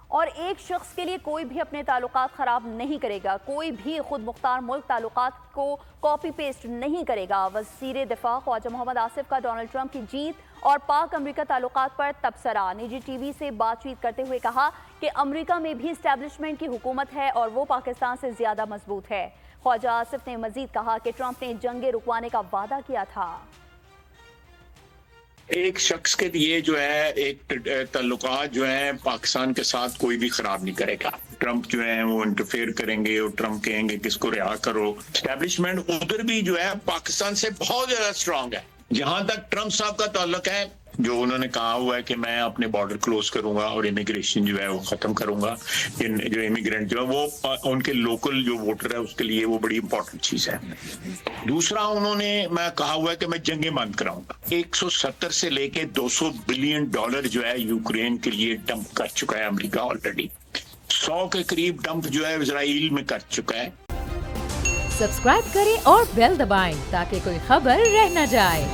اور ایک شخص کے لیے کوئی بھی اپنے تعلقات خراب نہیں کرے گا، کوئی بھی خود مختار ملک تعلقات کو کاپی پیسٹ نہیں کرے گا۔ وزیر دفاع خواجہ محمد آصف کا ڈونلڈ ٹرمپ کی جیت اور پاک امریکہ تعلقات پر تبصرہ۔ نجی ٹی وی سے بات چیت کرتے ہوئے کہا کہ امریکہ میں بھی اسٹیبلشمنٹ کی حکومت ہے اور وہ پاکستان سے زیادہ مضبوط ہے۔ خواجہ آصف نے مزید کہا کہ ٹرمپ نے جنگیں رکوانے کا وعدہ کیا تھا۔ ایک شخص کے لیے جو ہے ایک تعلقات جو ہیں پاکستان کے ساتھ کوئی بھی خراب نہیں کرے گا۔ ٹرمپ جو ہیں وہ انٹرفیئر کریں گے اور ٹرمپ کہیں گے کس کو رہا کرو۔ اسٹیبلشمنٹ ادھر بھی جو ہے پاکستان سے بہت زیادہ اسٹرانگ ہے۔ جہاں تک ٹرمپ صاحب کا تعلق ہے، جو انہوں نے کہا ہوا ہے کہ میں اپنے بارڈر کلوز کروں گا اور امیگریشن جو ہے وہ ختم کروں گا، جو امیگرینٹ جو ہے وہ ان کے لوکل جو ووٹر ہے اس کے لیے وہ بڑی امپورٹنٹ چیز ہے۔ دوسرا انہوں نے میں کہا ہوا ہے کہ میں جنگیں بند کراؤں گا۔ 170 سے لے کے 200 بلین ڈالر جو ہے یوکرین کے لیے ڈمپ کر چکا ہے امریکہ آلریڈی۔ 100 کے قریب ڈمپ جو ہے اسرائیل میں کر چکا ہے۔ سبسکرائب کریں اور بیل دبائیں تاکہ کوئی خبر رہ نہ جائے۔